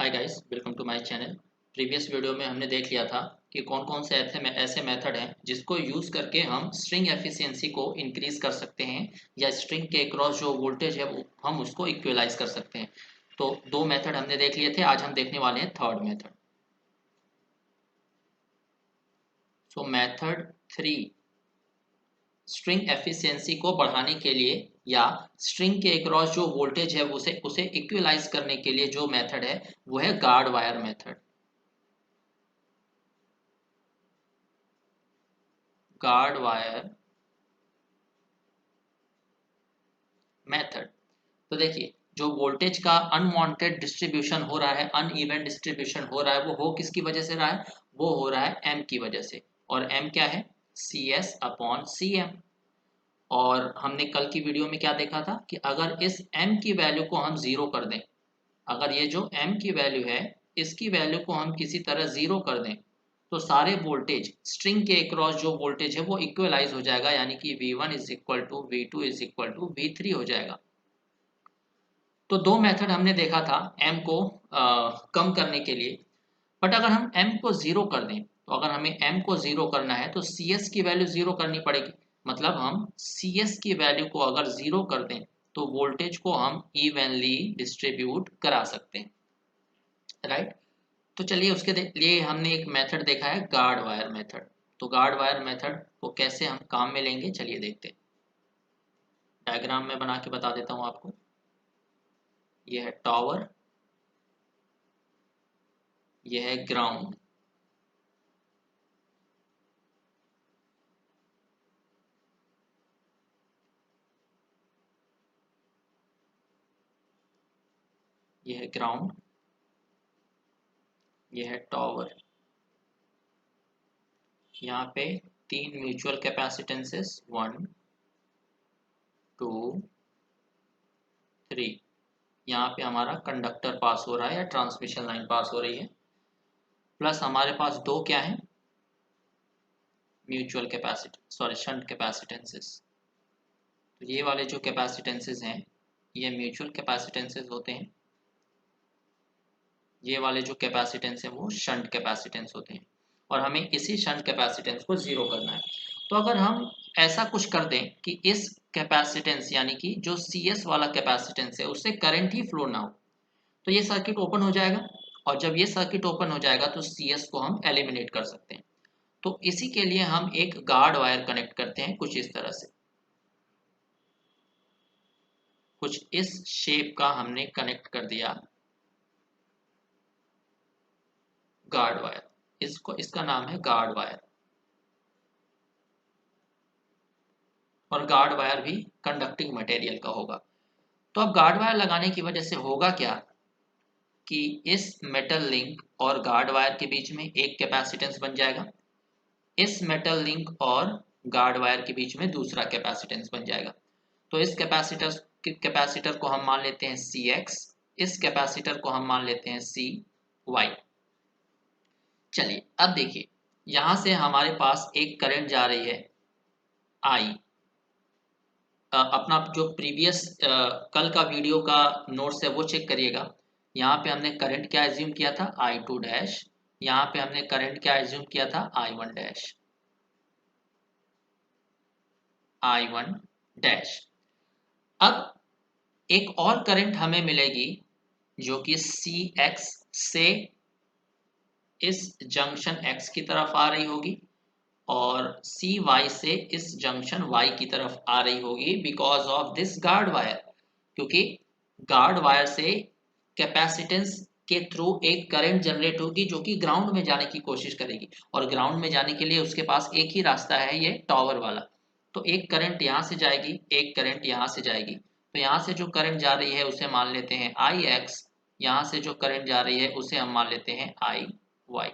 Hi guys, welcome to my channel. Previous video में हमने देख लिया था कि कौन कौन से ऐसे मेथड हैं जिसको यूज़ करके हम स्ट्रिंग एफिशिएंसी को इंक्रीज कर सकते हैं या स्ट्रिंग के अक्रॉस जो वोल्टेज है वो हम उसको इक्वलाइज कर सकते हैं। तो दो मेथड हमने देख लिए थे, आज हम देखने वाले हैं थर्ड मेथड। सो मेथड 3 स्ट्रिंग एफिशिएंसी को बढ़ाने के लिए या स्ट्रिंग के अक्रॉस जो वोल्टेज है उसे इक्वलाइज करने के लिए जो मेथड है वो है guard wire method. Guard wire method. तो देखिए, जो वोल्टेज का अनवांटेड डिस्ट्रीब्यूशन हो रहा है, अनइवन डिस्ट्रीब्यूशन हो रहा है, वो हो किसकी वजह से रहा है? वो हो रहा है एम की वजह से। और एम क्या है? C S upon C M. और हमने कल की वीडियो में क्या देखा था कि अगर इस एम की वैल्यू को हम जीरो कर दें, अगर ये जो एम की वैल्यू है इसकी वैल्यू को हम किसी तरह जीरो कर दें तो सारे वोल्टेज स्ट्रिंग के अक्रॉस जो वोल्टेज है वो इक्वलाइज हो जाएगा, यानी कि V1 is equal to V2 is equal to V3 हो जाएगा। तो दो मेथड हमने देखा था m को कम करने के लिए। बट अगर हम m को जीरो कर दें, तो अगर हमें m को जीरो करना है तो cs की वैल्यू जीरो करनी पड़ेगी। मतलब हम cs की वैल्यू को अगर जीरो कर दें तो वोल्टेज को हम इवनली डिस्ट्रीब्यूट करा सकते हैं, राइट। तो चलिए उसके लिए हमने एक मेथड देखा है गार्ड वायर मेथड। तो गार्ड वायर मेथड को कैसे हम काम में लेंगे, चलिए देखते हैं। डायग्राम में बना के बता देता हूँ आपको। यह है टावर, यह है ग्राउंड। यह है ग्राउंड, यह है टावर। यहाँ पे तीन म्यूचुअल कैपेसिटेंसेस 1 2 3। यहाँ पे हमारा कंडक्टर पास हो रहा है या ट्रांसमिशन लाइन पास हो रही है। प्लस हमारे पास दो क्या है? Mutual capacitance, sorry shunt capacitances. तो ये वाले जो कैपेसिटेंसेस हैं ये म्यूचुअल कैपेसिटेंसेस होते हैं, ये वाले जो कैपेसिटेंस है वो शंट कैपेसिटेंस होते हैं। और हमें इसी शंट कैपेसिटेंस को जीरो करना है। तो अगर हम ऐसा कुछ कर दें कि इस कैपेसिटेंस यानी कि जो सी एस वाला कैपेसिटेंस है उससे करंट ही फ्लो ना हो, तो ये सर्किट ओपन हो जाएगा। और जब ये सर्किट ओपन हो जाएगा तो सी एस को हम एलिमिनेट कर सकते हैं। तो इसी के लिए हम एक गार्ड वायर कनेक्ट करते हैं कुछ इस तरह से। कुछ इस शेप का हमने कनेक्ट कर दिया गार्ड वायर। इसका नाम है गार्ड वायर। और गार्ड वायर भी कंडक्टिंग मटेरियल का होगा। तो अब गार्ड वायर लगाने की वजह से होगा क्या कि इस मेटल लिंक और गार्ड वायर के बीच में एक कैपेसिटेंस बन जाएगा। इस मेटल लिंक और गार्ड वायर के बीच में दूसरा कैपेसिटेंस बन जाएगा। तो इस कैपेसिटर को हम मान लेते हैं सी एक्स, इस कैपेसिटर को हम मान लेते हैं सी वाई। चलिए अब देखिए, यहां से हमारे पास एक करंट जा रही है आई। अपना जो प्रीवियस कल का वीडियो का नोट्स है वो चेक करिएगा। यहाँ पे हमने करंट क्या एज्यूम किया था? आई टू डैश। यहाँ पे हमने करंट क्या एज्यूम किया था? I one dash. I one dash. अब एक और करंट हमें मिलेगी जो कि सी एक्स से इस जंक्शन एक्स की तरफ आ रही होगी और सी वाई से इस जंक्शन वाई की तरफ आ रही होगी because of this guard wire. क्योंकि गार्ड वायर से कैपेसिटेंस के थ्रू एक करंट जनरेट होगी जो कि ग्राउंड में जाने की कोशिश करेगी। और ग्राउंड में जाने के लिए उसके पास एक ही रास्ता है, ये टावर वाला। तो एक करंट यहाँ से जाएगी, एक करंट यहाँ से जाएगी। तो यहाँ से जो करंट जा रही है उसे मान लेते हैं आई एक्स, यहाँ से जो करंट जा रही है उसे हम मान लेते हैं आई वाई।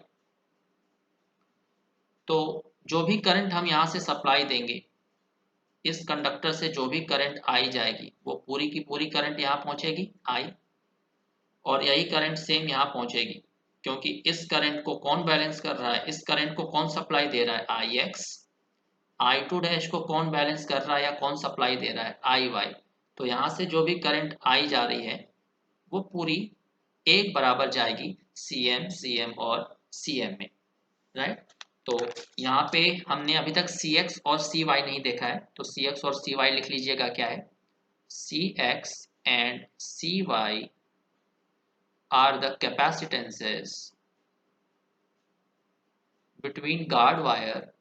तो जो भी करंट हम यहाँ से सप्लाई देंगे, इस कंडक्टर से जो भी करंट आई जाएगी वो पूरी की पूरी करंट यहाँ पहुंचेगी आई, और यही करंट सेम यहाँ पहुंचेगी। क्योंकि इस करंट को कौन बैलेंस कर रहा है, इस करंट को कौन सप्लाई दे रहा है? आई एक्स। आई टू डैश को कौन बैलेंस कर रहा है या कौन सप्लाई दे रहा है? आई वाई। तो यहाँ से जो भी करंट आई जा रही है वो पूरी एक बराबर जाएगी CM, CM और CM में, राइट। तो यहाँ पे हमने अभी तक CX और CY नहीं देखा है, तो CX और CY लिख लीजिएगा। क्या है? CX and CY are the capacitances between guard wire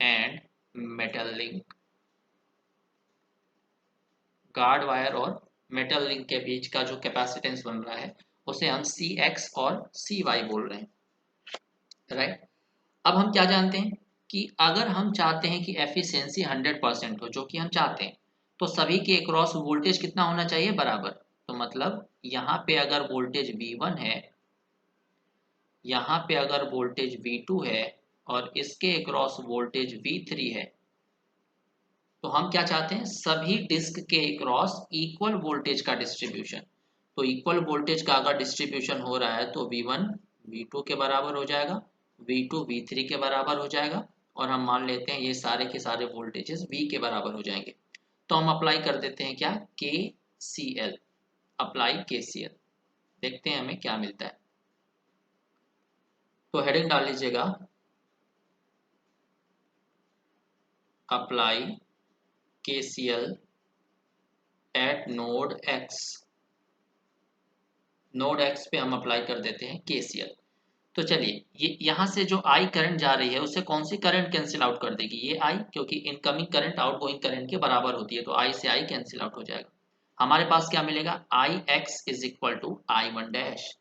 and metal link। Guard wire और मेटल लिंक के बीच का जो कैपेसिटेंस बन रहा है उसे हम CX और CY बोल रहे हैं, राइट। अब हम क्या जानते हैं कि अगर हम चाहते हैं कि एफिशिएंसी 100% हो, जो कि हम चाहते हैं, तो सभी के अक्रॉस वोल्टेज कितना होना चाहिए? बराबर। तो मतलब यहाँ पे अगर वोल्टेज V1 है, यहाँ पे अगर वोल्टेज V2 है और इसके अक्रॉस वोल्टेज V3 है, तो हम क्या चाहते हैं? सभी डिस्क के क्रॉस इक्वल वोल्टेज का डिस्ट्रीब्यूशन। तो इक्वल वोल्टेज का अगर डिस्ट्रीब्यूशन हो रहा है तो V1 V2 के बराबर हो जाएगा, V2 V3 के बराबर हो जाएगा, और हम मान लेते हैं ये सारे के सारे वोल्टेजेस V के बराबर हो जाएंगे। तो हम अप्लाई कर देते हैं क्या? KCL। अप्लाई KCL, देखते हैं हमें क्या मिलता है। तो हेडिंग डाल लीजिएगा apply KCL eight node X। Node X पे हम अप्लाई कर देते हैं KCL। तो चलिए, ये यहाँ से जो I करंट जा रही है उससे कौन सी करंट कैंसिल आउट कर देगी? ये I, क्योंकि इनकमिंग करंट आउटगोइंग करंट के बराबर होती है, तो I से I कैंसिल आउट हो जाएगा। हमारे पास क्या मिलेगा? IX is equal to I1 dash.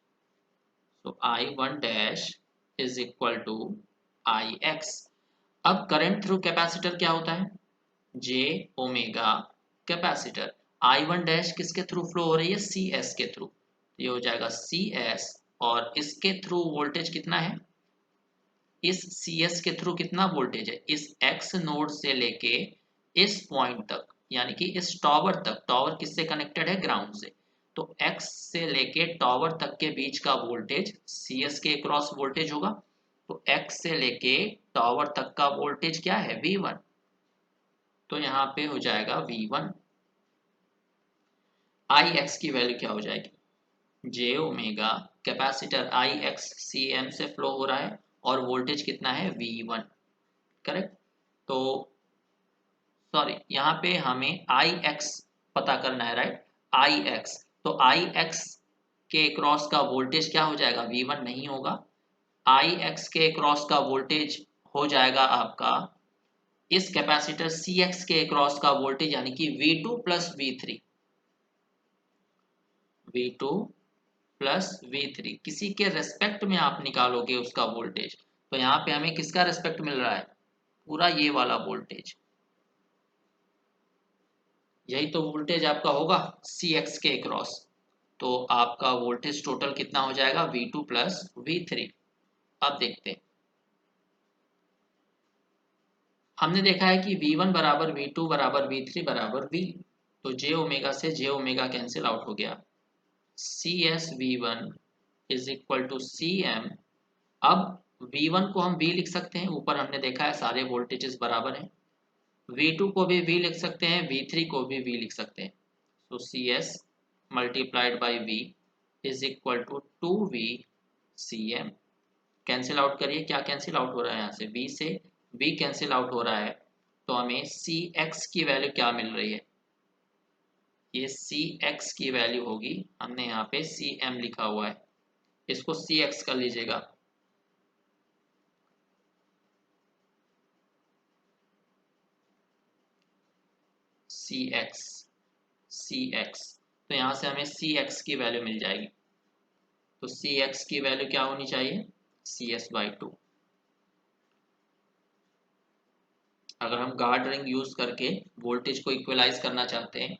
तो I1 dash is equal to IX। अब करंट थ्रू कैपेसिटर क्या होता है? J omega capacitor. I1 dash किसके थ्रू फ्लो हो रही है? CS के थ्रू। ये हो जाएगा CS, और इसके थ्रू वोल्टेज कितना है? इस CS के थ्रू कितना वोल्टेज है? इस X नोड से लेके इस पॉइंट तक, यानी कि इस टॉवर तक। टॉवर किससे कनेक्टेड है? ग्राउंड से। तो X से लेके टॉवर तक के बीच का वोल्टेज CS के क्रॉस वोल्टेज होगा। तो X से लेके टॉवर तक का वोल्टेज क्या है? V1। तो यहाँ पे हो जाएगा V1। IX की वैल्यू क्या हो जाएगी? J omega capacitor IX CM से फ्लो हो रहा है और वोल्टेज कितना है? V1, correct. तो सॉरी, यहाँ पे हमें IX पता करना है, राइट। IX, तो IX के क्रॉस का वोल्टेज क्या हो जाएगा? V1 नहीं होगा। IX के क्रॉस का वोल्टेज हो जाएगा आपका इस कैपेसिटर CX के क्रॉस का वोल्टेज, यानी कि V2 plus V3। V2 plus V3 किसी के रेस्पेक्ट में आप निकालोगे उसका वोल्टेज, तो यहाँ पे हमें किसका रेस्पेक्ट मिल रहा है? पूरा ये वाला वोल्टेज। यही तो वोल्टेज आपका होगा CX के क्रॉस। तो आपका वोल्टेज टोटल कितना हो जाएगा? V2 plus V3। अब देखते हैं, हमने देखा है कि V1 बराबर V2 बराबर V3 बराबर V। तो J ओमेगा से J ओमेगा कैंसिल आउट हो गया। CS V1 is equal to CM। अब V1 को हम V लिख सकते हैं, ऊपर हमने देखा है सारे वोल्टेजेस बराबर हैं। V2 को भी V लिख सकते हैं, V3 को भी V लिख सकते हैं। तो CS multiplied by V is equal to 2V CM। Cancel out करिए, क्या कैंसिल आउट हो रहा है? यहाँ से V से V कैंसिल आउट हो रहा है, तो हमें CX की वैल्यू क्या मिल रही है? ये CX की वैल्यू होगी, हमने यहाँ पे CM लिखा हुआ है, इसको CX कर लीजिएगा। CX, तो यहाँ से हमें CX की वैल्यू मिल जाएगी। तो CX की वैल्यू क्या होनी चाहिए? CS/2। अगर हम गार्ड रिंग यूज करके वोल्टेज को इक्वलाइज करना चाहते हैं,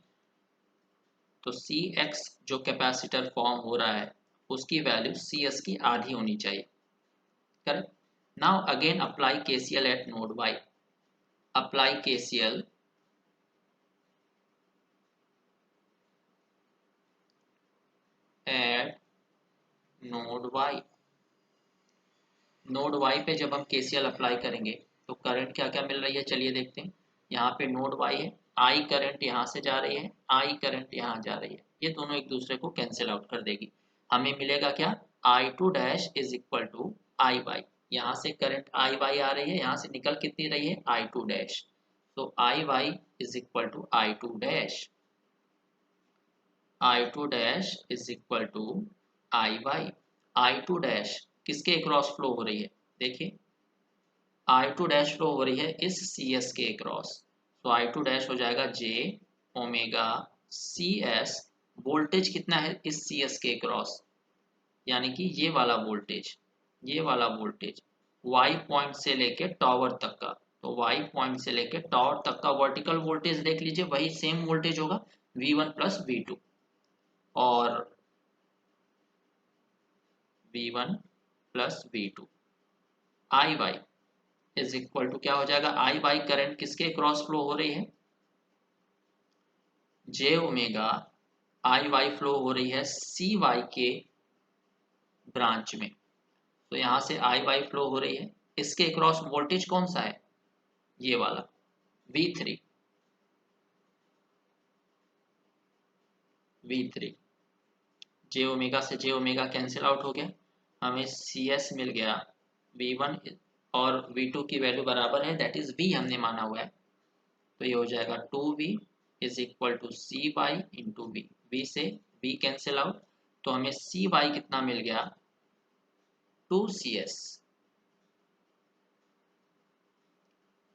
तो CX जो कैपेसिटर फॉर्म हो रहा है उसकी वैल्यू CS की आधी होनी चाहिए, correct. Now again apply KCL eight node Y। Apply KCL eight node Y। Node Y पे जब हम KCL अप्लाई करेंगे तो करंट क्या क्या मिल रही है, चलिए देखते हैं। यहाँ पे नोड Y है, आई करंट यहाँ से जा रही है, आई करंट यहाँ जा रही है, ये दोनों एक दूसरे को कैंसिल आउट कर देगी। हमें मिलेगा क्या, I two dash is equal to I Y. यहाँ से करंट आई वाई आ रही है, यहाँ से निकल कितनी रही है, आई टू डैश। तो I Y is equal to I two dash, I two dash is equal to I Y. I two dash किसके क्रॉस फ्लो हो रही है, देखिए आई टू डैश फ्लो हो रही है इस सी एस के क्रॉस। तो आई टू डैश हो जाएगा जे ओमेगा सी एस। वोल्टेज कितना है इस सी एस के क्रॉस, यानी कि ये वाला वोल्टेज, ये वाला वोल्टेज वाई पॉइंट से लेके टॉवर तक का। तो वाई पॉइंट से लेके टॉवर तक का वर्टिकल वोल्टेज देख लीजिए, वही सेम वोल्टेज होगा V1 प्लस V2। और V1 plus V2 I Y is equal to क्या हो जाएगा, आई वाई करंट किसके क्रॉस फ्लो हो रही है, J omega I Y flow हो रही है सी वाई के ब्रांच में। तो यहाँ से आई वाई फ्लो हो रही है, इसके क्रॉस वोल्टेज कौन सा है, ये वाला V3, V3। जे ओमेगा से जे ओमेगा कैंसिल आउट हो गया, हमें सी एस मिल गया। V1 और V2 की वैल्यू बराबर है, दैट इज V हमने माना हुआ है। तो ये हो जाएगा 2V is equal to C Y into V. V से V कैंसिल आउट, तो हमें सी वाई कितना मिल गया, 2CS।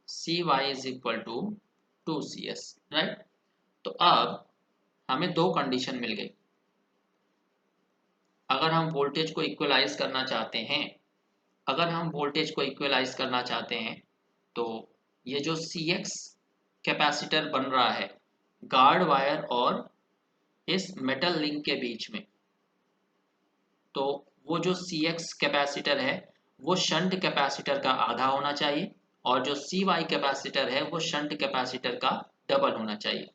C Y is equal to 2CS, right. तो अब हमें दो कंडीशन मिल गई। अगर हम वोल्टेज को इक्वलाइज करना चाहते हैं, अगर हम वोल्टेज को इक्वलाइज करना चाहते हैं, तो ये जो CX कैपेसिटर बन रहा है गार्ड वायर और इस मेटल लिंक के बीच में, तो वो जो CX कैपेसिटर है वो शंट कैपेसिटर का आधा होना चाहिए, और जो CY कैपेसिटर है वो शंट कैपेसिटर का डबल होना चाहिए,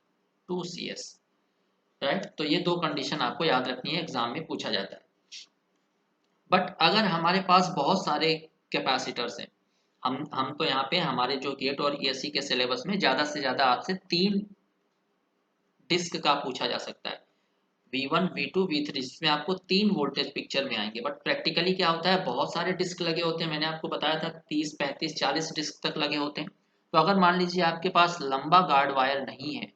2CS, राइट। तो ये दो कंडीशन आपको याद रखनी है, एग्जाम में पूछा जाता है। बट अगर हमारे पास बहुत सारे कैपेसिटर्स हैं, हम तो यहाँ पे हमारे जो गेट और ESC के सिलेबस में ज़्यादा से ज़्यादा आपसे 3 डिस्क का पूछा जा सकता है, V1 V2 V3, जिसमें आपको 3 वोल्टेज पिक्चर में आएंगे। बट प्रैक्टिकली क्या होता है, बहुत सारे डिस्क लगे होते हैं, मैंने आपको बताया था 30 35 40 डिस्क तक लगे होते हैं। तो अगर मान लीजिए आपके पास लंबा गार्ड वायर नहीं है,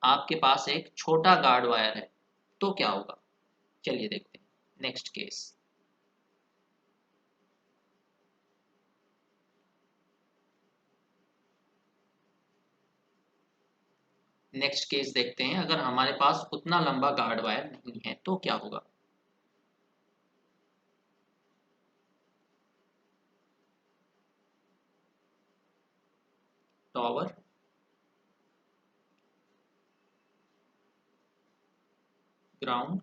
आपके पास एक छोटा गार्ड वायर है, तो क्या होगा, चलिए देखते हैं। नेक्स्ट केस, नेक्स्ट केस देखते हैं। अगर हमारे पास उतना लंबा गार्ड वायर नहीं है तो क्या होगा। Tower, ground,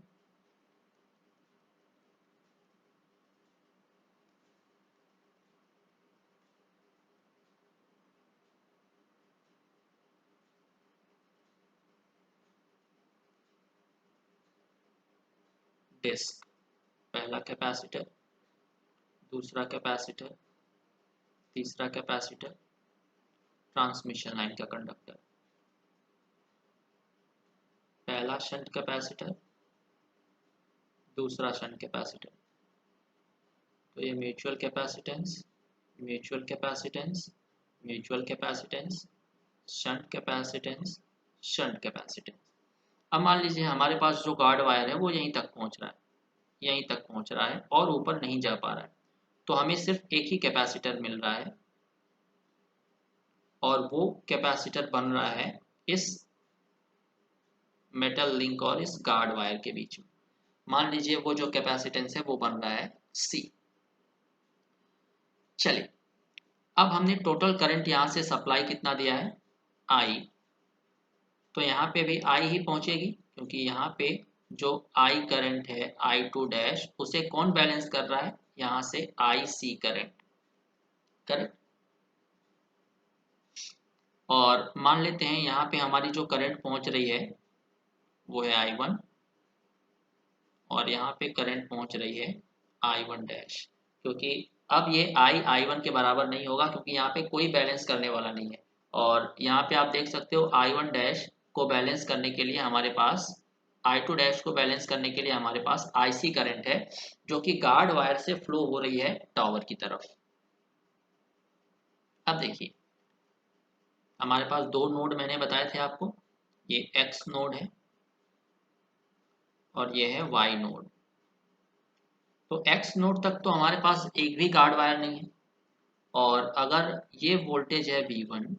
disc. पहला कैपेसिटर, दूसरा कैपेसिटर, तीसरा कैपेसिटर, ट्रांसमिशन लाइन का कंडक्टर। पहला शंट कैपेसिटर, दूसरा शंट कैपेसिटर। तो ये mutual capacitance, mutual capacitance, mutual capacitance, shunt capacitance, shunt capacitance. अब मान लीजिए हमारे पास जो गार्ड वायर है वो यहीं तक पहुंच रहा है, यहीं तक पहुंच रहा है और ऊपर नहीं जा पा रहा है। तो हमें सिर्फ एक ही कैपेसिटर मिल रहा है, और वो कैपेसिटर बन रहा है इस मेटल लिंक और इस गार्ड वायर के बीच में। मान लीजिए वो जो कैपेसिटेंस है वो बन रहा है C। चलिए, अब हमने टोटल करंट यहाँ से सप्लाई कितना दिया है, I। तो यहाँ पे भी I ही पहुंचेगी, क्योंकि यहाँ पे जो I करंट है I2 डैश, उसे कौन बैलेंस कर रहा है, यहाँ से IC करंट, करेक्ट। और मान लेते हैं यहाँ पे हमारी जो करंट पहुंच रही है वो है I1, और यहाँ पे करंट पहुंच रही है I1 डैश। क्योंकि अब ये I1 के बराबर नहीं होगा, क्योंकि यहाँ पे कोई बैलेंस करने वाला नहीं है, और यहाँ पे आप देख सकते हो I1 डैश को बैलेंस करने के लिए हमारे पास, I2 डैश को बैलेंस करने के लिए हमारे पास IC करंट है जो कि गार्ड वायर से फ्लो हो रही है टॉवर की तरफ। अब देखिए हमारे पास दो नोड मैंने बताए थे आपको, ये X नोड है और ये है Y नोड। तो X नोड तक तो हमारे पास एक भी गार्ड वायर नहीं है, और अगर ये वोल्टेज है V1,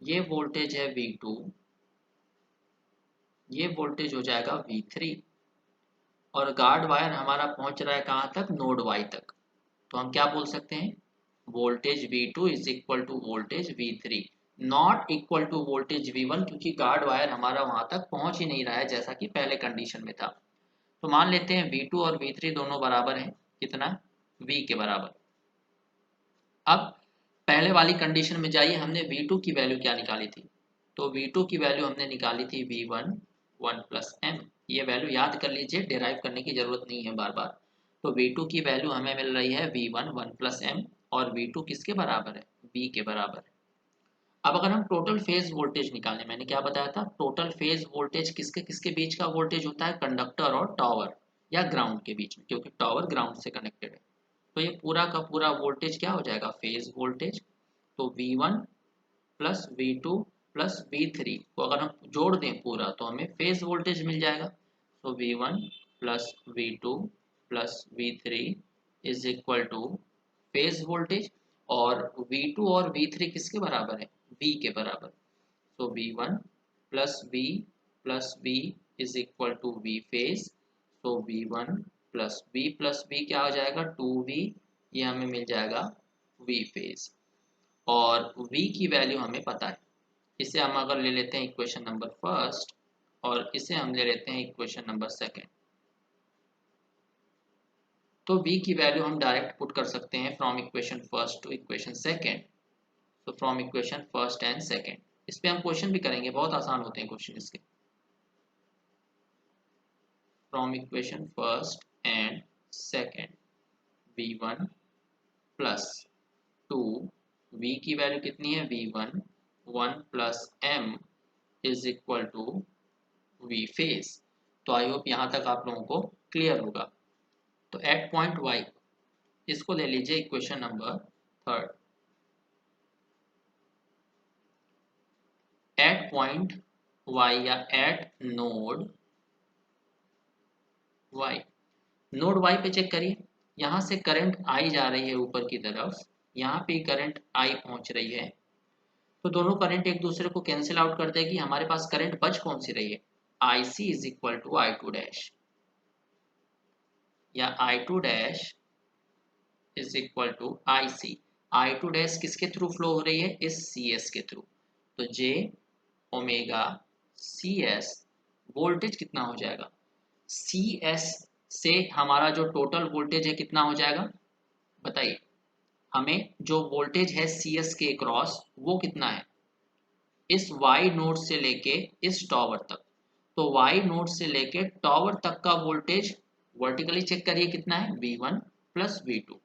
ये वोल्टेज है V2, ये वोल्टेज हो जाएगा V3, और गार्ड वायर हमारा पहुंच रहा है कहाँ तक, नोड Y तक। तो हम क्या बोल सकते हैं, voltage V2 is equal to voltage V3, not equal to voltage V1, क्योंकि गार्ड वायर हमारा वहां तक पहुंच ही नहीं रहा है जैसा कि पहले कंडीशन में था। तो मान लेते हैं V2 और V3 दोनों बराबर हैं, कितना, V के बराबर। अब पहले वाली कंडीशन में जाइए, हमने V2 की वैल्यू क्या निकाली थी, तो V2 की वैल्यू हमने निकाली थी V1 1 प्लस m। ये वैल्यू याद कर लीजिए, डिराइव करने की जरूरत नहीं है बार बार। तो V2 की वैल्यू हमें मिल रही है V1 1 प्लस m, और V2 किसके बराबर है, V के बराबर है। अब अगर हम टोटल फेज वोल्टेज निकालें, मैंने क्या बताया था, टोटल फेज वोल्टेज किसके किसके बीच का वोल्टेज होता है, कंडक्टर और टॉवर या ग्राउंड के बीच में, क्योंकि टॉवर ग्राउंड से कनेक्टेड है। तो ये पूरा का पूरा वोल्टेज क्या हो जाएगा, फेज वोल्टेज। तो V1 plus V2 plus V3 को अगर हम जोड़ दें पूरा, तो हमें फेज वोल्टेज मिल जाएगा। तो V1 plus V2 plus V3 is equal two phase voltage, और V2 और V3 किसके बराबर है, V के बराबर। तो V1 plus V is equal to V phase. तो V1 प्लस V क्या हो जाएगा, 2V, ये हमें मिल जाएगा V फेज। और V की वैल्यू हमें पता है, इसे हम अगर ले लेते हैं इक्वेशन नंबर फर्स्ट, और इसे हम ले लेते हैं इक्वेशन नंबर सेकेंड, तो V की वैल्यू हम डायरेक्ट पुट कर सकते हैं from equation first to equation second. तो from equation first and second, इस पे हम क्वेश्चन भी करेंगे, बहुत आसान होते हैं क्वेश्चन इसके। From equation first and second, V1 plus 2V की वैल्यू कितनी है, V1 1 plus m is equal to V phase. तो आई होप यहाँ तक आप लोगों को क्लियर होगा। तो एट पॉइंट Y, इसको ले लीजिए equation number third. At point Y या at node Y, node Y पे चेक करिए, यहाँ से करंट I जा रही है ऊपर की तरफ, यहाँ पे करंट I पहुंच रही है। तो दोनों करंट एक दूसरे को कैंसिल आउट कर देगी, हमारे पास करंट बच कौन सी रही है, IC is equal to I2 dash, या I2 dash is equal to IC। I2 डैश किसके थ्रू फ्लो हो रही है, इस CS के थ्रू। तो J ओमेगा CS, वोल्टेज कितना हो जाएगा, CS से हमारा जो टोटल वोल्टेज है कितना हो जाएगा, बताइए हमें, जो वोल्टेज है CS के क्रॉस वो कितना है, इस Y नोड से लेके इस टॉवर तक। तो Y नोड से लेके टॉवर तक का वोल्टेज वर्टिकली चेक करिए कितना है, V1 प्लस V2।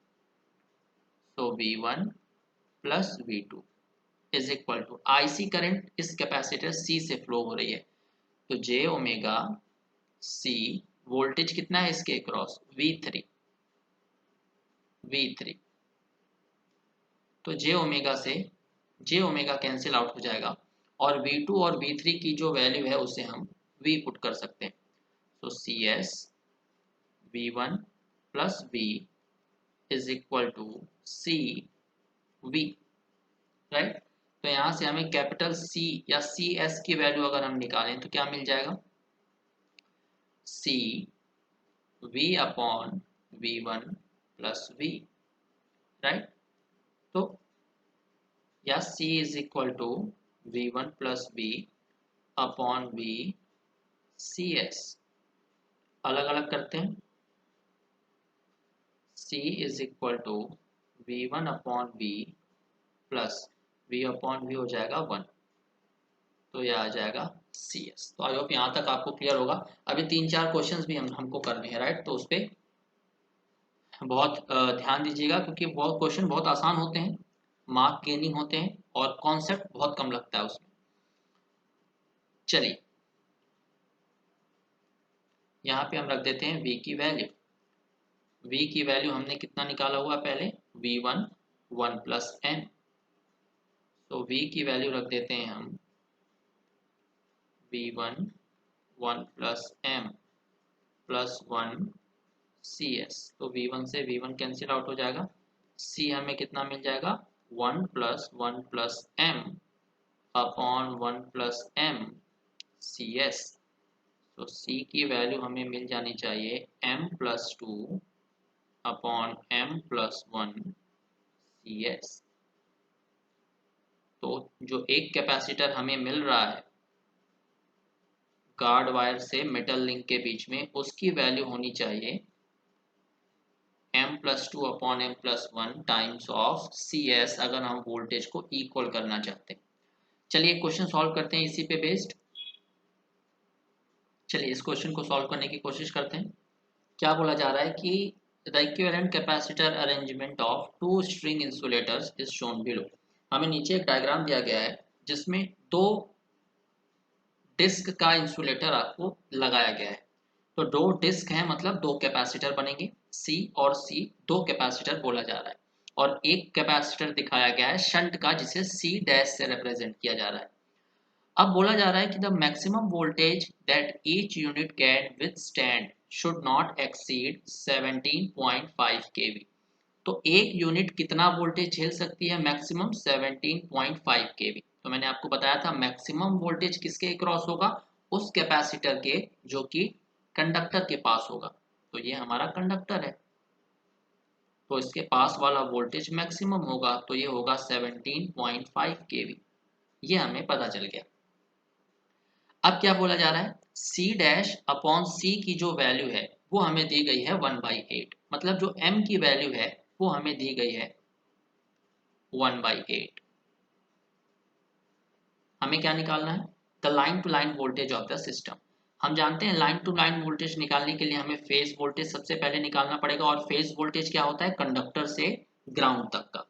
तो V1 plus V2 is equal to IC, current इस कैपेसिटर C से फ्लो हो रही है, तो J ओमेगा C, वोल्टेज कितना है इसके क्रॉस, V3। तो J ओमेगा कैंसिल आउट हो जाएगा, और V2 और V3 की जो वैल्यू है उसे हम V पुट कर सकते हैं। तो CS V1 plus V is equal to CV, right. तो यहाँ से हमें कैपिटल C या CS की वैल्यू अगर हम निकालें तो क्या मिल जाएगा, C V upon V1 plus V, right. तो या C is equal to V1 plus V upon V CS। अलग अलग करते हैं, C is equal to V1 upon V plus V upon V हो जाएगा 1, तो यह आ जाएगा CS। तो आई होप यहाँ तक आपको क्लियर होगा। अभी 3-4 क्वेश्चंस भी हमको करने हैं, राइट। तो उस पर बहुत ध्यान दीजिएगा, क्योंकि बहुत क्वेश्चन बहुत आसान होते हैं, मार्क गेनिंग होते हैं और कॉन्सेप्ट बहुत कम लगता है उसमें। चलिए यहाँ पे हम रख देते हैं v की वैल्यू। v की वैल्यू हमने कितना निकाला हुआ पहले, v1 1 प्लस m। तो v की वैल्यू रख देते हैं हम v1 1 plus m plus 1 cs। तो v1 से v1 कैंसिल आउट हो जाएगा, c हमें कितना मिल जाएगा 1 plus m upon 1 plus m cs। तो c की वैल्यू हमें मिल जानी चाहिए m plus 2 upon m plus 1 cs। तो जो एक कैपेसिटर हमें मिल रहा है गार्ड वायर से मेटल लिंक के बीच में, उसकी वैल्यू होनी चाहिए m plus 2 upon m plus 1 times of cs, अगर हम वोल्टेज को इक्वल करना चाहते हैं। चलिए क्वेश्चन सॉल्व करते हैं इसी पे बेस्ड। चलिए इस क्वेश्चन को सॉल्व करने की कोशिश करते हैं। क्या बोला जा रहा है कि the equivalent capacitor arrangement of two string insulators is shown below. हमें नीचे एक डायग्राम दिया गया है जिसमें दो डिस्क का इंसुलेटर आपको लगाया गया है। तो दो डिस्क हैं मतलब दो कैपेसिटर बनेंगे, C और C दो कैपेसिटर बोला जा रहा है। और एक कैपेसिटर दिखाया गया है शंट का जिसे C डैश से रिप्रेजेंट किया जा रहा है। अब बोला जा रहा है कि the maximum voltage that each unit can withstand should not exceed 17.5 kV। तो एक यूनिट कितना वोल्टेज झेल सकती है, मैक्सिमम 17.5 kV। तो मैंने आपको बताया था मैक्सिमम वोल्टेज किसके क्रॉस होगा, उस कैपेसिटर के जो कि कंडक्टर के पास होगा। तो ये हमारा कंडक्टर है, तो इसके पास वाला वोल्टेज मैक्सिमम होगा, तो ये होगा 17.5 kV। ये हमें पता चल गया। अब क्या बोला जा रहा है, C डैश अपॉन C की जो वैल्यू है वो हमें दी गई है 1/8, मतलब जो M की वैल्यू है वो हमें दी गई है 1/8। हमें क्या निकालना है, the line to line voltage of the system. हम जानते हैं लाइन टू लाइन वोल्टेज निकालने के लिए हमें फेज वोल्टेज सबसे पहले निकालना पड़ेगा। और फेज वोल्टेज क्या होता है, कंडक्टर से ग्राउंड तक का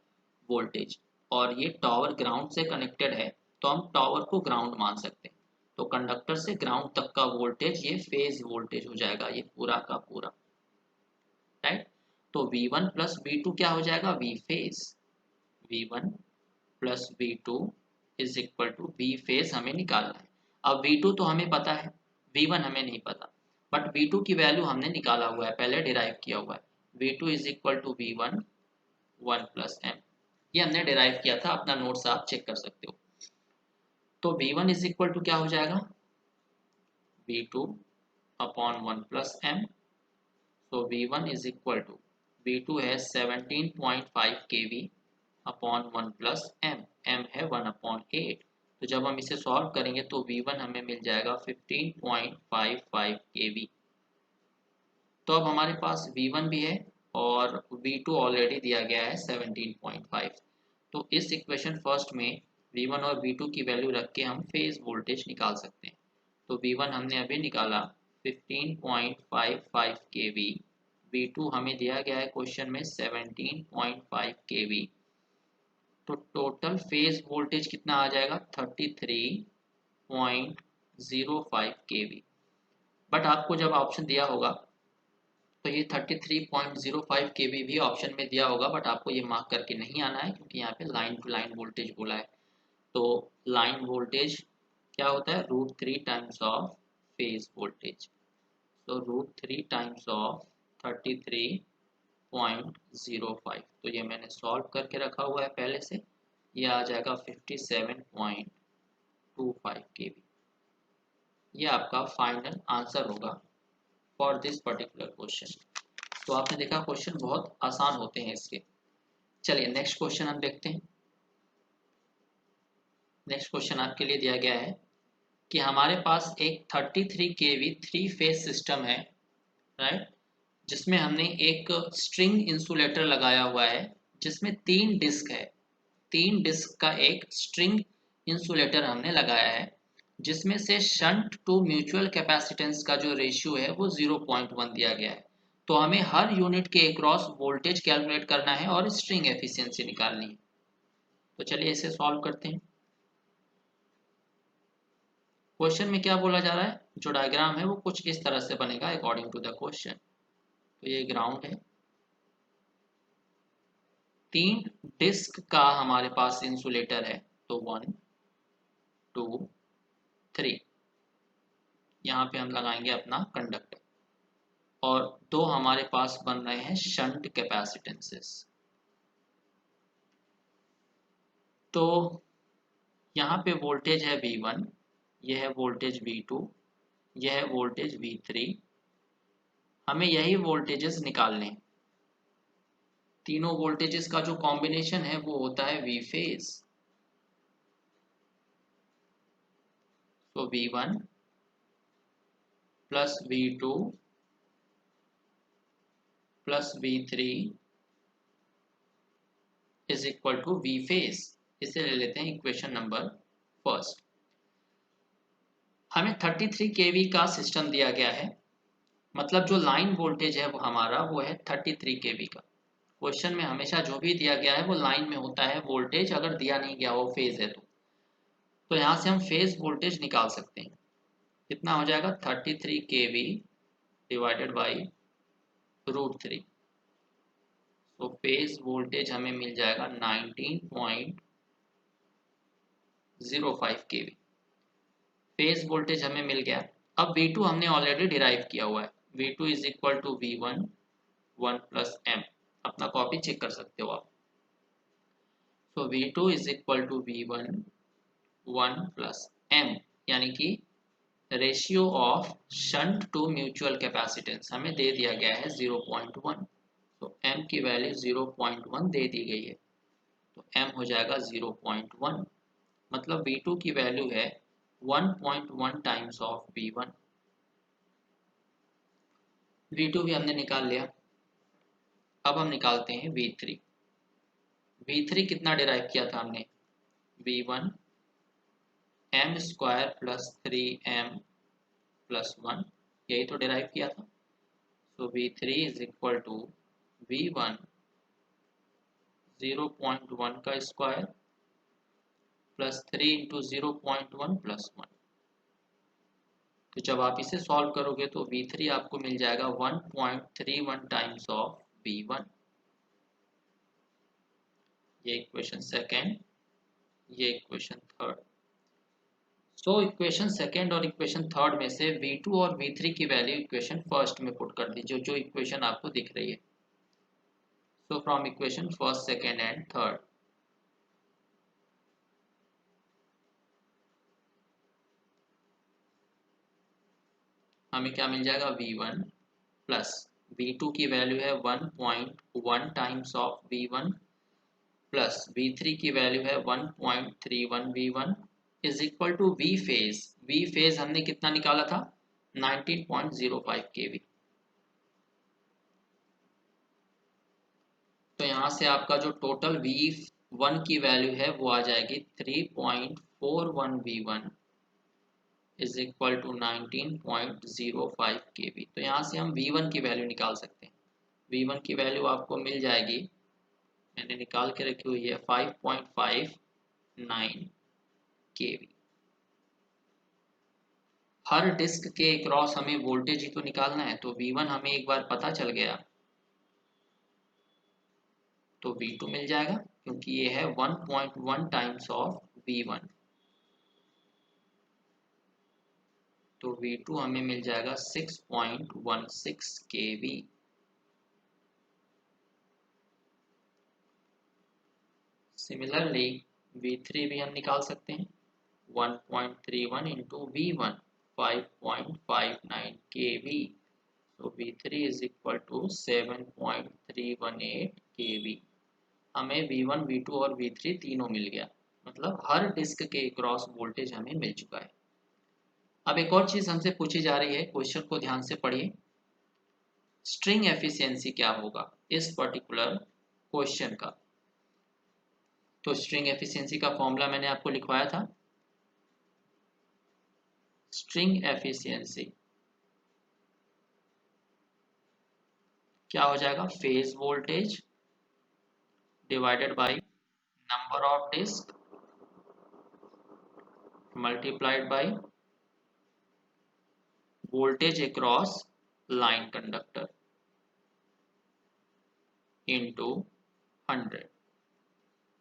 वोल्टेज। और ये टावर ग्राउंड से कनेक्टेड है तो हम टावर को ग्राउंड मान सकते हैं। तो कंडक्टर से ग्राउंड तक का वोल्टेज ये फेज वोल्टेज हो जाएगा, ये पूरा का पूरा, राइट। तो V1 प्लस V2 क्या हो जाएगा, V phase. V1 plus V2 is equal to V phase हमें निकालना है। अब V2 तो हमें पता है, V1 हमें नहीं पता, बट V2 की वैल्यू हमने निकाला हुआ है, पहले डिराइव किया हुआ है। V2 is equal to V1 1 plus m, ये हमने डिराइव किया था, अपना नोट्स आप चेक कर सकते हो। तो V1 इज इक्वल टू क्या हो जाएगा, V2 अपॉन 1 प्लस m। तो V1 is equal to, V2 है 17.5 kV upon 1 plus m, m है 1/8। तो जब हम इसे सॉल्व करेंगे तो V1 हमें मिल जाएगा 15.55 kV। तो अब हमारे पास V1 भी है और V2 ऑलरेडी दिया गया है 17.5। तो इस इक्वेशन फर्स्ट में V1 और V2 की वैल्यू रख के हम फेज वोल्टेज निकाल सकते हैं। तो V1 हमने अभी निकाला 15.55 kV, V2 हमें दिया गया है क्वेश्चन में 17.5 kV। तो टोटल फेज वोल्टेज कितना आ जाएगा 33.05 kV। बट आपको जब ऑप्शन दिया होगा तो ये 33.05 kV भी ऑप्शन में दिया होगा, बट आपको ये मार्क करके नहीं आना है क्योंकि यहाँ पे लाइन टू लाइन वोल्टेज बोला है। तो लाइन वोल्टेज क्या होता है, √3 टाइम्स ऑफ फेज वोल्टेज। तो √3 टाइम्स ऑफ 33.05। तो ये मैंने सॉल्व करके रखा हुआ है पहले से, ये आ जाएगा 57.25 kV। ये आपका फाइनल आंसर होगा फॉर दिस पर्टिकुलर क्वेश्चन। तो आपने देखा क्वेश्चन बहुत आसान होते हैं इसके। चलिए नेक्स्ट क्वेश्चन हम देखते हैं। नेक्स्ट क्वेश्चन आपके लिए दिया गया है कि हमारे पास एक 33 kV 3 फेज सिस्टम है, राइट, जिसमें हमने एक स्ट्रिंग इंसुलेटर लगाया हुआ है जिसमें 3 डिस्क है। 3 डिस्क का एक स्ट्रिंग इंसुलेटर हमने लगाया है जिसमें से शंट टू म्यूचुअल कैपेसिटेंस का जो रेशियो है वो 0.1 दिया गया है। तो हमें हर यूनिट के अक्रॉस वोल्टेज कैलकुलेट करना है और स्ट्रिंग एफिशिएंसी निकालनी है। तो चलिए इसे सॉल्व करते हैं। क्वेश्चन में क्या बोला जा रहा है, जो डायग्राम है वो कुछ इस तरह से बनेगा अकॉर्डिंग टू द क्वेश्चन। तो ये ग्राउंड है, 3 डिस्क का हमारे पास इंसुलेटर है, तो 1 2 3, यहाँ पे हम लगाएंगे अपना कंडक्टर, और 2 हमारे पास बन रहे हैं शंट कैपेसिटेंसेस। तो यहाँ पे वोल्टेज है V1, यह है वोल्टेज V2, यह है वोल्टेज V3। हमें यही वोल्टेजेस निकालने हैं। तीनों वोल्टेजेस का जो कॉम्बिनेशन है वो होता है V फेज। तो V1 plus V2 plus V3 is equal to V phase. इसे ले लेते हैं इक्वेशन नंबर फर्स्ट। हमें 33 kV का सिस्टम दिया गया है, मतलब जो लाइन वोल्टेज है वो हमारा वो है 33 kV का। क्वेश्चन में हमेशा जो भी दिया गया है वो लाइन में होता है वोल्टेज, अगर दिया नहीं गया हो फेज है तो यहाँ से हम फेज वोल्टेज निकाल सकते हैं। कितना हो जाएगा 33 kV डिवाइडेड बाई √3। तो फेज वोल्टेज हमें मिल जाएगा 19.05 kV। फेज वोल्टेज हमें मिल गया। अब V2 हमने ऑलरेडी डिराइव किया हुआ है, V2 is equal to V1 1 plus m। अपना कॉपी चेक कर सकते हो आप। तो V2 is equal to V1 1 plus m, यानी कि ratio of shunt to mutual capacitance हमें दे दिया गया है 0.1। तो m की वैल्यू 0.1 दे दी गई है, तो m हो जाएगा 0.1, मतलब V2 की वैल्यू है 1.1 टाइम्स ऑफ V1। V2 भी हमने निकाल लिया। अब हम निकालते हैं V3। V3 कितना डिराइव किया था हमने, V1 m square plus 3m plus 1, यही तो डिराइव किया था। So V3 is equal to V1 0.1 का स्क्वायर प्लस 3 इंटू 0.1 प्लस 1। तो जब आप इसे सॉल्व करोगे तो V3 आपको मिल जाएगा 1.31 टाइम्स ऑफ V1। ये इक्वेशन सेकेंड, ये equation third. So equation second और इक्वेशन थर्ड में से V2 और V3 की वैल्यू इक्वेशन फर्स्ट में पुट कर दीजिए, जो इक्वेशन आपको दिख रही है। So from equation first second and third, हमें क्या मिल जाएगा V1 प्लस V2 की वैल्यू है 1.1 times of V1 plus V3 की वैल्यू है 1.31 V1 is equal to V phase. V phase हमने कितना निकाला था 19.05 kV। तो यहाँ से आपका जो टोटल V1 की वैल्यू है वो आ जाएगी 3.41 V1 is equal to 19.05 kV। तो यहाँ से हम V1 की वैल्यू निकाल सकते हैं। V1 की वैल्यू आपको मिल जाएगी, मैंने निकाल के रखी हुई है 5.59 kV। हर डिस्क के अक्रॉस हमें वोल्टेज ही तो निकालना है, तो V1 हमें एक बार पता चल गया तो V2 मिल जाएगा, क्योंकि ये है 1.1 टाइम्स ऑफ V1। तो V2 हमें मिल जाएगा 6.16 kV। सिमिलरली V3 भी हम निकाल सकते हैं 1.31 इंटू V1 5.59 kV। तो V3 is equal to 7.318 kV। हमें V1 V2 और V3 तीनों मिल गया, मतलब हर डिस्क के क्रॉस वोल्टेज हमें मिल चुका है। अब एक और चीज हमसे पूछी जा रही है, क्वेश्चन को ध्यान से पढ़िए। स्ट्रिंग एफिशिएंसी क्या होगा इस पर्टिकुलर क्वेश्चन का। तो स्ट्रिंग एफिशिएंसी का फॉर्मूला मैंने आपको लिखवाया था। स्ट्रिंग एफिशिएंसी क्या हो जाएगा, phase voltage divided by number of disc multiplied by voltage across line conductor into 100।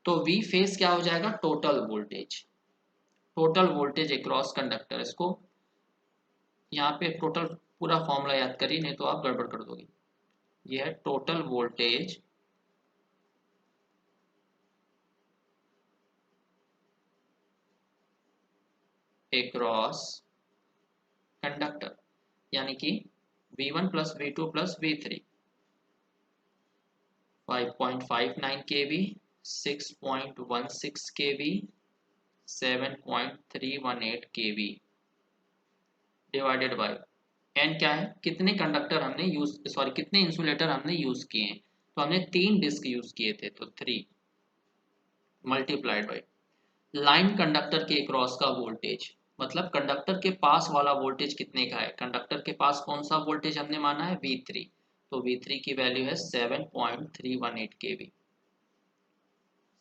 तो V फेज क्या हो जाएगा, total voltage, total voltage across conductor. इसको यहाँ पे टोटल पूरा फॉर्मूला याद करिए, नहीं तो आप गड़बड़ कर दोगे। यह है टोटल वोल्टेज अक्रॉस कंडक्टर, यानी कि V1 plus V2 plus V3, 5.59 kV, 6.16 kV, 7.318 kV divided by N क्या है, कितने कंडक्टर हमने यूज, सॉरी कितने इंसुलेटर हमने यूज किए हैं। तो हमने 3 डिस्क यूज किए थे, तो 3 मल्टीप्लाइड बाय लाइन कंडक्टर के अक्रॉस का वोल्टेज, मतलब कंडक्टर के पास वाला वोल्टेज कितने का है। कंडक्टर के पास कौन सा वोल्टेज हमने माना है, V3, तो V3 की वैल्यू है 7.318 kV,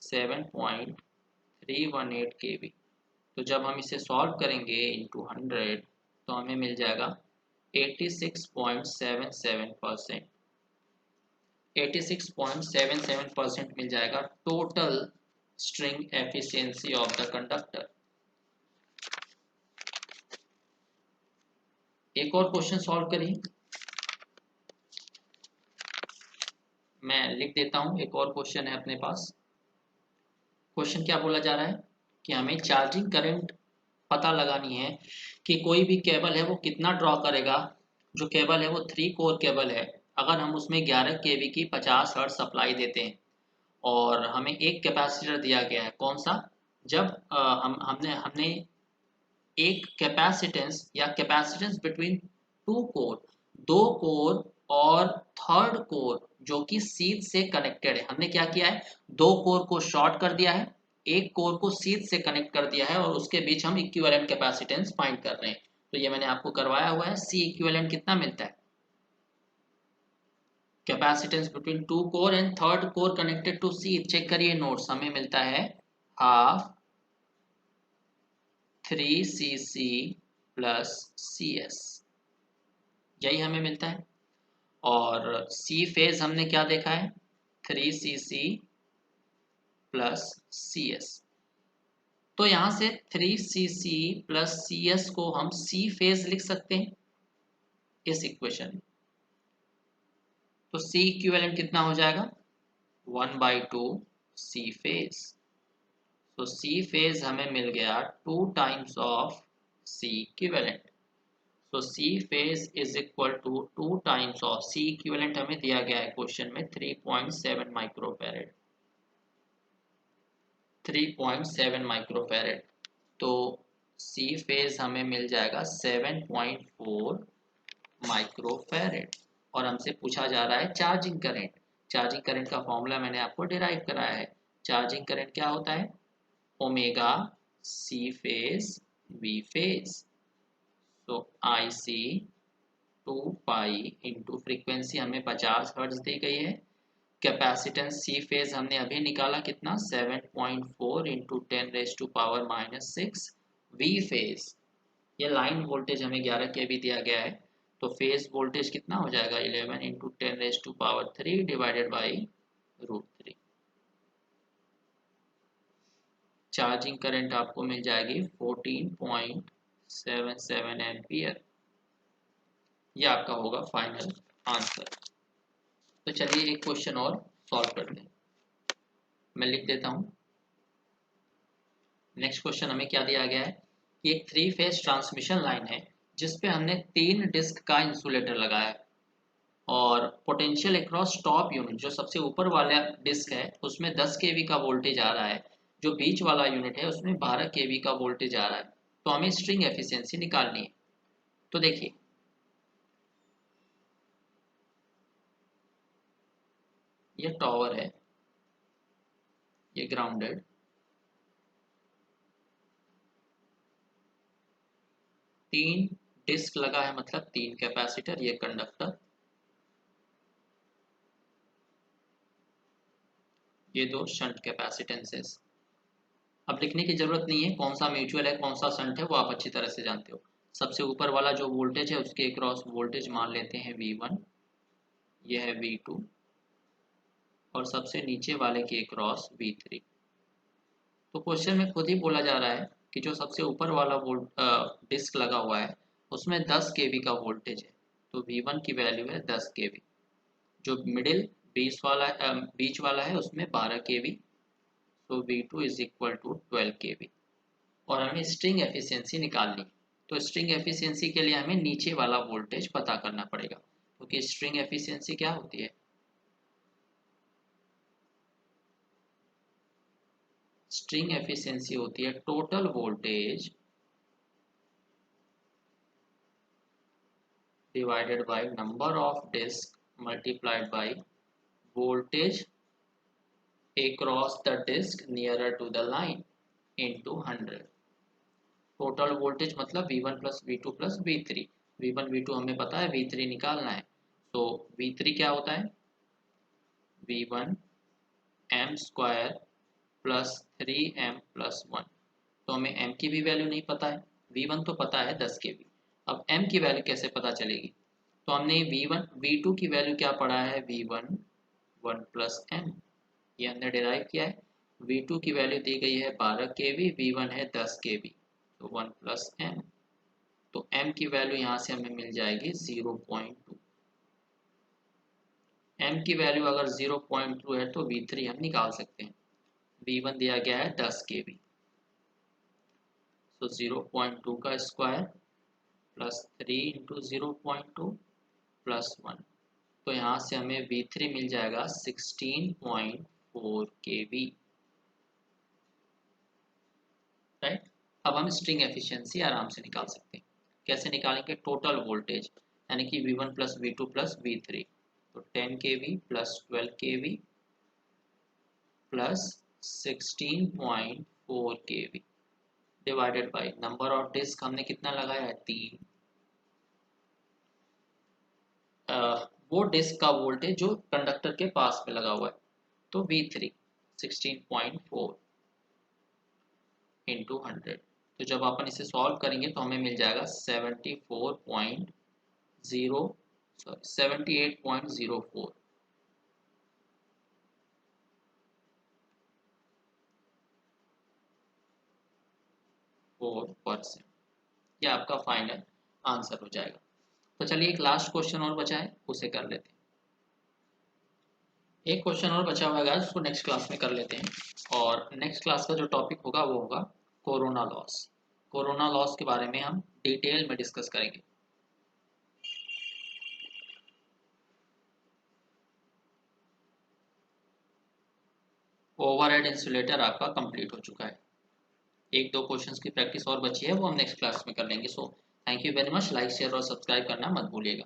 7.318 kV। तो जब हम इसे सॉल्व करेंगे इंटू 100 तो हमें मिल जाएगा 86.77%, 86.77% मिल जाएगा total string efficiency of the conductor. एक और क्वेश्चन सॉल्व करिए, मैं लिख देता हूं। एक और क्वेश्चन है अपने पास। क्वेश्चन क्या बोला जा रहा है कि हमें चार्जिंग करंट पता लगानी है कि कोई भी केबल है वो कितना ड्रॉ करेगा। जो केबल है वो 3 कोर केबल है। अगर हम उसमें 11 केवी की 50 हर्ट्ज सप्लाई देते हैं और हमें एक कैपेसिटर दिया गया है, कौन सा, जब हमने हमने एक कैपेसिटेंस या कैपेसिटेंस बिटवीन 2 कोर, 2 कोर और थर्ड कोर जो कि सीध से कनेक्टेड है। हमने क्या किया है, 2 कोर को शॉर्ट कर दिया है, एक कोर को सीध से कनेक्ट कर दिया है और उसके बीच हम इक्विवेलेंट कैपेसिटेंस फाइंड कर रहे हैं। तो ये मैंने आपको करवाया हुआ है। सी इक्विवेलेंट कितना मिलता है, capacitance between 2 core and third core connected to C, check करिए नोट्स, हमें मिलता है हाफ 3cc प्लस cs, यही हमें मिलता है। और सी फेज हमने क्या देखा है, 3cc प्लस cs। तो यहां से 3cc प्लस cs को हम सी फेज लिख सकते हैं इस इक्वेशन में। तो सी इक्विवेलेंट कितना हो जाएगा, 1/2 सी फेज। तो सी फेज हमें मिल गया 2 टाइम्स ऑफ सी इक्विवेलेंट। तो C phase is equal to 2 times of C equivalent हमें दिया गया है क्वेश्चन में 3.7 माइक्रोफैरेड, 3.7 माइक्रोफैरेड। तो सी फेज हमें मिल जाएगा 7.4 माइक्रोफैरेड। और हमसे पूछा जा रहा है चार्जिंग करंट। चार्जिंग करंट का फॉर्मूला मैंने आपको डिराइव कराया है। चार्जिंग करंट क्या होता है, omega C phase B phase. तो I C 2 pi into frequency हमें 50 हर्ट्ज दी गई है। कैपेसिटेंस सी फेज हमने अभी निकाला कितना, 7.4 इंटू 10⁻⁻6। वी फेज, ये लाइन वोल्टेज हमें 11 केवी दिया गया है, तो फेज वोल्टेज कितना हो जाएगा, 11 into 10⁻³ divided by √3। Charging current आपको मिल जाएगी 14.77 एम्पियर। यह आपका होगा फाइनल आंसर। तो चलिए एक क्वेश्चन और सॉल्व करते हैं, मैं लिख देता हूं। नेक्स्ट क्वेश्चन हमें क्या दिया गया है कि एक 3 फेज ट्रांसमिशन लाइन है जिसपे हमने 3 डिस्क का इंसुलेटर लगाया है और पोटेंशियल अक्रॉस टॉप यूनिट, जो सबसे ऊपर वाला डिस्क है उसमें 10 केवी का वोल्टेज आ रहा है, जो बीच वाला यूनिट है उसमें 12 केवी का वोल्टेज आ रहा है। तो हमें स्ट्रिंग एफिशिएंसी निकालनी है। तो देखिए, ये टॉवर है, ये ग्राउंडेड, तीन डिस्क लगा है मतलब 3 कैपेसिटर, ये कंडक्टर, ये दो शंट कैपेसिटेंसेस। अब लिखने की जरूरत नहीं है कौन सा म्यूचुअल है कौन सा शंट है, वो आप अच्छी तरह से जानते हो। सबसे ऊपर वाला जो वोल्टेज है उसके अक्रॉस वोल्टेज मान लेते हैं V1, यह है V2, और सबसे नीचे वाले के अक्रॉस V3। तो क्वेश्चन में खुद ही बोला जा रहा है कि जो सबसे ऊपर वाला डिस्क लगा हुआ है उसमें 10 kV का वोल्टेज है, तो V1 की वैल्यू है 10 kV। जो मिडिल बीच वाला है उसमें 12 kV, तो V2 is equal to 12 kV। और हमें स्ट्रिंग एफिशिएंसी निकालनी है, तो स्ट्रिंग एफिशिएंसी के लिए हमें नीचे वाला वोल्टेज पता करना पड़ेगा, क्योंकि स्ट्रिंग एफिशिएंसी क्या होती है, स्ट्रिंग एफिशिएंसी होती है total voltage divided by number of disk multiplied by voltage across the disk nearer to the line into 100। Total voltage मतलब V1 plus V2 plus V3। V1 V2 हमें पता है, V3 निकालना है। तो V3 क्या होता है, V1 m square plus 3m plus 1। तो हमें m की भी वैल्यू नहीं पता है, V1 तो पता है 10 kV। अब m की वैल्यू कैसे पता चलेगी, तो हमने V1 V2 की वैल्यू क्या पढ़ा है, V1 1 प्लस m, ये हमने डिराइव किया है। V2 की वैल्यू दी गई है 12 kV, V1 है 10 kV, तो 1 प्लस m। तो m की वैल्यू यहाँ से हमें मिल जाएगी 0.2। m की वैल्यू अगर 0.2 है तो V3 हम निकाल सकते हैं। V1 दिया गया है 10 kV, तो 0.2 का स्क्वायर प्लस 3 इंटू 0.2 प्लस 1, तो यहाँ से हमें V3 मिल जाएगा 16.4 kV, राइट। अब हम स्ट्रिंग एफिशिएंसी आराम से निकाल सकते हैं। कैसे निकालेंगे, टोटल वोल्टेज यानी कि V1 plus V2 plus V3, तो 10 kV plus 12 kV plus 16.4 kV divided by number of disc हमने कितना लगाया है, 3। वो डिस्क का वोल्टेज जो कंडक्टर के पास में लगा हुआ है, तो V3 16.4 इंटू 100। तो जब अपन इसे सॉल्व करेंगे तो हमें मिल जाएगा 78.04 4%। यह आपका फाइनल आंसर हो जाएगा। तो चलिए एक लास्ट क्वेश्चन और बचा है, उसे कर लेते हैं। एक क्वेश्चन और बचा हुआ है, उसको नेक्स्ट क्लास में कर लेते हैं। और नेक्स्ट क्लास का जो टॉपिक होगा वो होगा कोरोना लॉस। कोरोना लॉस के बारे में हम डिटेल में डिस्कस करेंगे। ओवरहेड इंसुलेटर आपका कंप्लीट हो चुका है। एक दो क्वेश्चंस की प्रैक्टिस और बची है, वो हम नेक्स्ट क्लास में कर लेंगे। So thank you very much. Like share और सब्सक्राइब करना मत भूलिएगा।